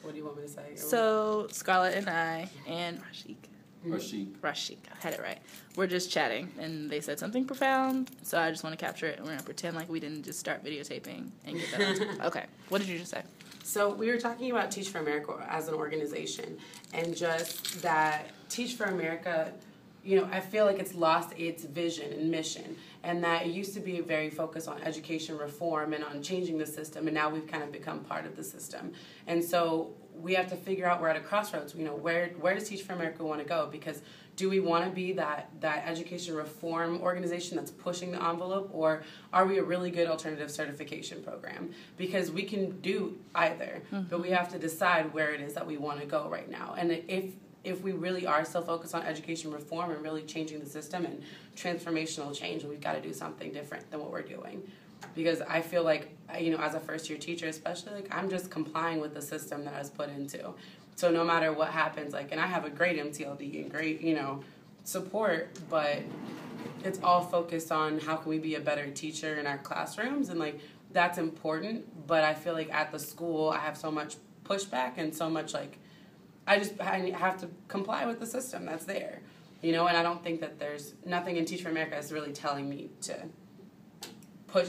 What do you want me to say? So, Scarlett and I, and Rasheik. I had it right. We're just chatting, and they said something profound, so I just want to capture it, and we're going to pretend like we didn't just start videotaping and get that on. Okay. What did you just say? So we were talking about Teach for America as an organization, and just that Teach for America, you know, I feel like it's lost its vision and mission, and that it used to be very focused on education reform and on changing the system, and now we've kind of become part of the system. And so we have to figure out, we're at a crossroads, you know, where does Teach for America want to go? Because do we want to be that education reform organization that's pushing the envelope, or are we a really good alternative certification program? Because we can do either, but we have to decide where it is that we want to go right now. And if we really are still focused on education reform and really changing the system and transformational change, we've got to do something different than what we're doing. Because I feel like, you know, as a first-year teacher especially, like, I'm just complying with the system that I was put into. So no matter what happens, like, and I have a great MTLD and great, you know, support, but it's all focused on how can we be a better teacher in our classrooms, and, like, that's important. But I feel like at the school I have so much pushback and so much, like, I have to comply with the system that's there, you know, and I don't think that there's nothing in Teach for America is really telling me to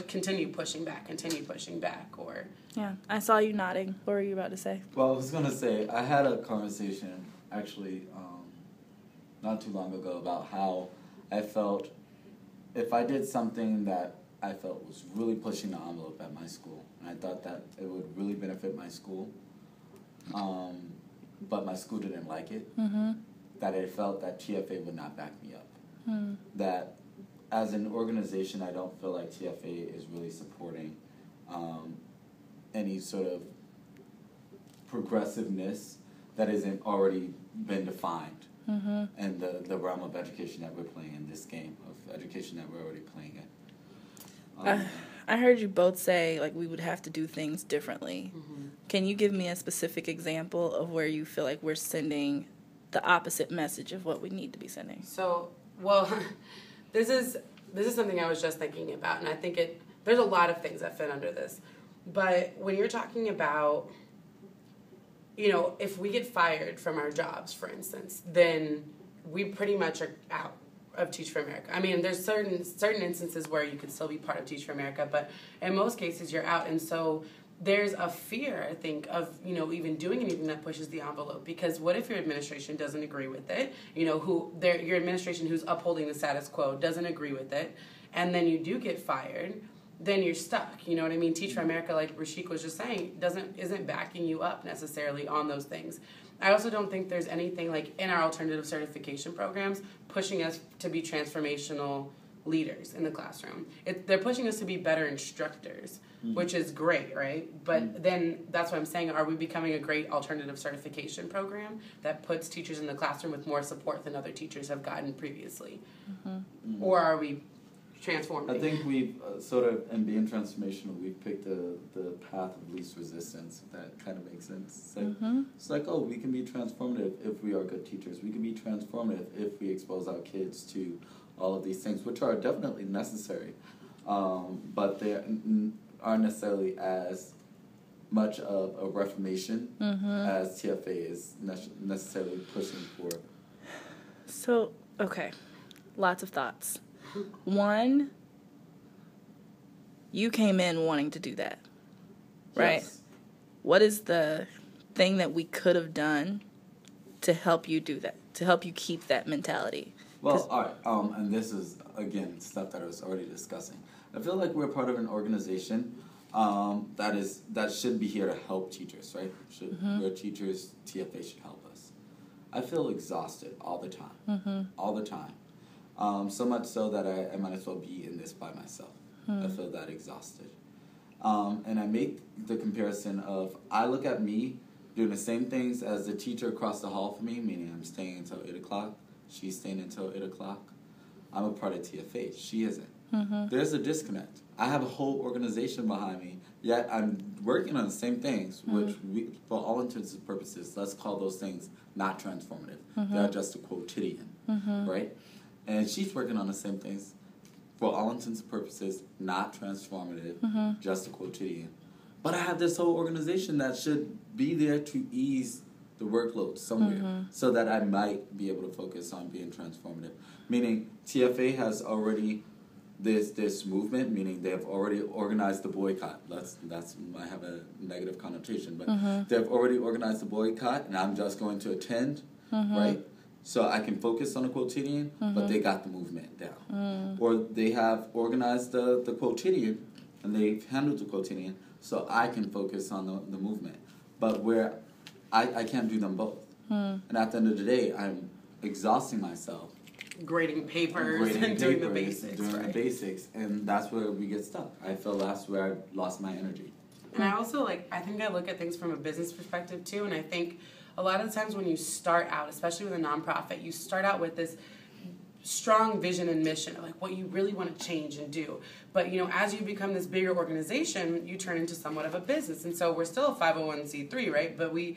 continue pushing back, or... Yeah, I saw you nodding. What were you about to say? Well, I was going to say, I had a conversation, actually, not too long ago about how I felt if I did something that I felt was really pushing the envelope at my school, and I thought that it would really benefit my school, but my school didn't like it, that I felt that TFA would not back me up. That as an organization, I don't feel like TFA is really supporting any sort of progressiveness that isn't already been defined in the realm of education that we're playing in this game of education that we're already playing in. I heard you both say, like, we would have to do things differently. Can you give me a specific example of where you feel like we're sending the opposite message of what we need to be sending? So, well, this is something I was just thinking about, and I think there's a lot of things that fit under this. But when you're talking about, you know, if we get fired from our jobs, for instance, then we pretty much are out of Teach for America. I mean, there's certain instances where you could still be part of Teach for America, but in most cases you're out. And so there's a fear, I think, of, you know, even doing anything that pushes the envelope. Because what if your administration doesn't agree with it? You know, your administration who's upholding the status quo doesn't agree with it, and then you do get fired, then you're stuck. You know what I mean? Teach for America, like Rasheik was just saying, isn't backing you up necessarily on those things. I also don't think there's anything, like, in our alternative certification programs pushing us to be transformational leaders in the classroom. They're pushing us to be better instructors, which is great, right? But then that's what I'm saying. Are we becoming a great alternative certification program that puts teachers in the classroom with more support than other teachers have gotten previously? Or are we transforming? I think we've sort of, in being transformational, we've picked the path of least resistance. If that kind of makes sense. It's like, oh, we can be transformative if we are good teachers. We can be transformative if we expose our kids to all of these things, which are definitely necessary, but they aren't necessarily as much of a reformation as TFA is necessarily pushing for. So, okay, lots of thoughts. One, you came in wanting to do that, right? Yes. What is the thing that we could have done to help you do that, to help you keep that mentality? Well, all right, and this is, again, stuff that I was already discussing. I feel like we're part of an organization that should be here to help teachers, right? We're teachers, TFA should help us. I feel exhausted all the time, all the time. So much so that I might as well be in this by myself. I feel that exhausted. And I make the comparison of, I look at me doing the same things as the teacher across the hall from me, meaning I'm staying until 8 o'clock. She's staying until 8 o'clock. I'm a part of TFA. She isn't. There's a disconnect. I have a whole organization behind me, yet I'm working on the same things, which, for all intents and purposes, let's call those things not transformative. They're just a quotidian, right? And she's working on the same things, for all intents and purposes, not transformative, just a quotidian. But I have this whole organization that should be there to ease the workload somewhere so that I might be able to focus on being transformative. Meaning TFA has already this movement, meaning they have already organized the boycott. That's might have a negative connotation, but they've already organized the boycott, and I'm just going to attend, right? So I can focus on the quotidian, but they got the movement down. Or they have organized the quotidian, and they've handled the quotidian, so I can focus on the movement. But where I can't do them both. And at the end of the day, I'm exhausting myself. Grading papers and doing the basics. Doing the basics. And that's where we get stuck. I feel that's where I lost my energy. And I also, I think I look at things from a business perspective, too. And I think a lot of the times when you start out, especially with a nonprofit, you start out with this strong vision and mission of what you really want to change and do. But as you become this bigger organization, you turn into somewhat of a business. And so we're still a 501c3, right? But we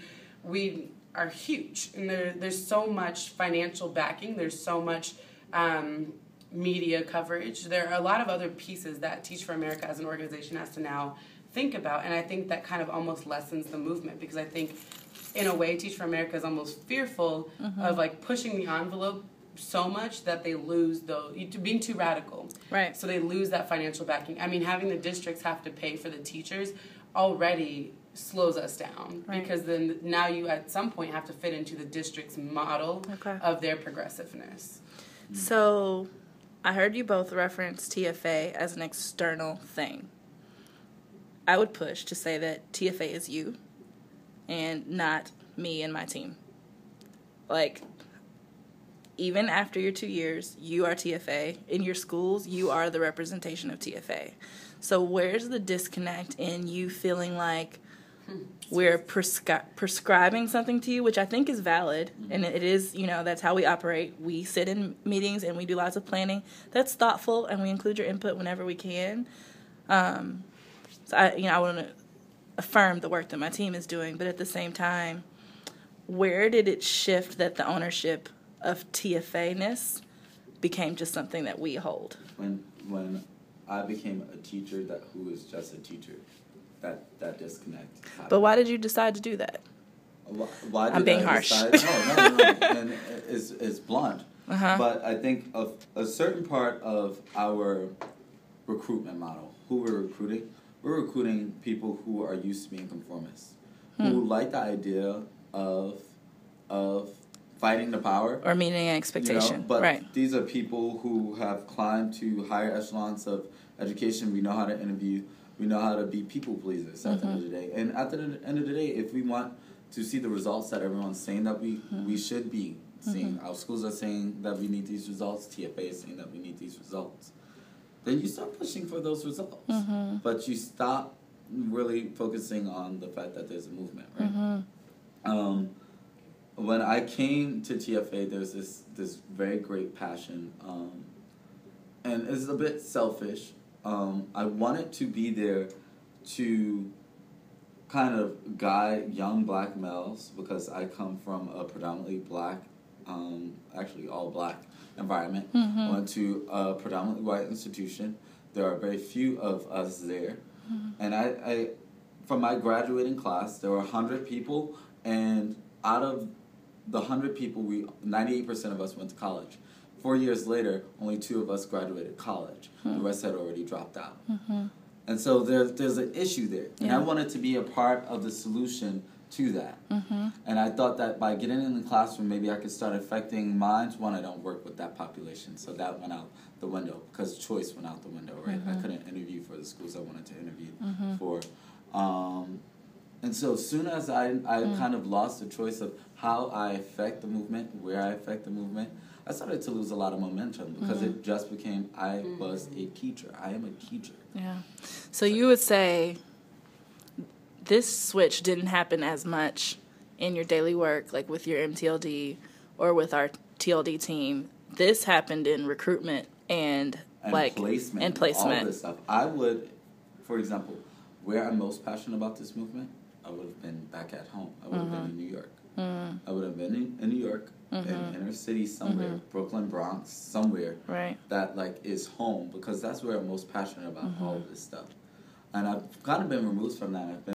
are huge, and there's so much financial backing, there's so much media coverage, there are a lot of other pieces that Teach for America as an organization has to now think about, and I think that kind of almost lessens the movement, because I think in a way Teach for America is almost fearful of pushing the envelope so much that they lose being too radical, right? So they lose that financial backing. I mean, having the districts have to pay for the teachers already slows us down, right? Because then now you at some point have to fit into the district's model of their progressiveness. So I heard you both reference TFA as an external thing. I would push to say that TFA is you and not me and my team. Even after your 2 years, you are TFA. In your schools, you are the representation of TFA. So where's the disconnect in you feeling like we're prescribing something to you, which I think is valid, and it is, that's how we operate. We sit in meetings and we do lots of planning. That's thoughtful, and we include your input whenever we can. So I want to affirm the work that my team is doing, but at the same time, where did it shift that the ownership of TFA-ness became just something that we hold? When I became a teacher who was just a teacher, that disconnect happened. But why did you decide to do that? Why did I'm being I harsh. Decide? No. And it's blunt. But I think of a certain part of our recruitment model, who we're recruiting people who are used to being conformists, who like the idea of fighting the power. Or meeting an expectation. But these are people who have climbed to higher echelons of education. We know how to interview. We know how to be people pleasers at the end of the day. And at the end of the day, if we want to see the results that everyone's saying that we should be seeing, our schools are saying that we need these results, TFA is saying that we need these results, then you start pushing for those results. But you stop really focusing on the fact that there's a movement, right? When I came to TFA, there's this very great passion, and it's a bit selfish. I wanted to be there to kind of guide young black males, because I come from a predominantly black, actually all black environment. I went to a predominantly white institution. There are very few of us there. And I from my graduating class, there were 100 people, and out of the 100 people, 98% of us went to college. 4 years later, only 2 of us graduated college. The rest had already dropped out. And so there's an issue there. And I wanted to be a part of the solution to that. And I thought that by getting in the classroom, maybe I could start affecting minds. One, I don't work with that population, so that went out the window, because choice went out the window, right? I couldn't interview for the schools I wanted to interview for. And so as soon as I kind of lost the choice of how I affect the movement, where I affect the movement, I started to lose a lot of momentum, because it just became, I was a teacher. I am a teacher. Yeah. So you would say this switch didn't happen as much in your daily work, like with your MTLD or with our TLD team. This happened in recruitment and placement. All of this stuff. I would, for example, where I'm most passionate about this movement, I would have been back at home. I would have been in New York. I would have been in New York, in inner city somewhere, Brooklyn, Bronx, somewhere that is home, because that's where I'm most passionate about all of this stuff. And I've kind of been removed from that. I've been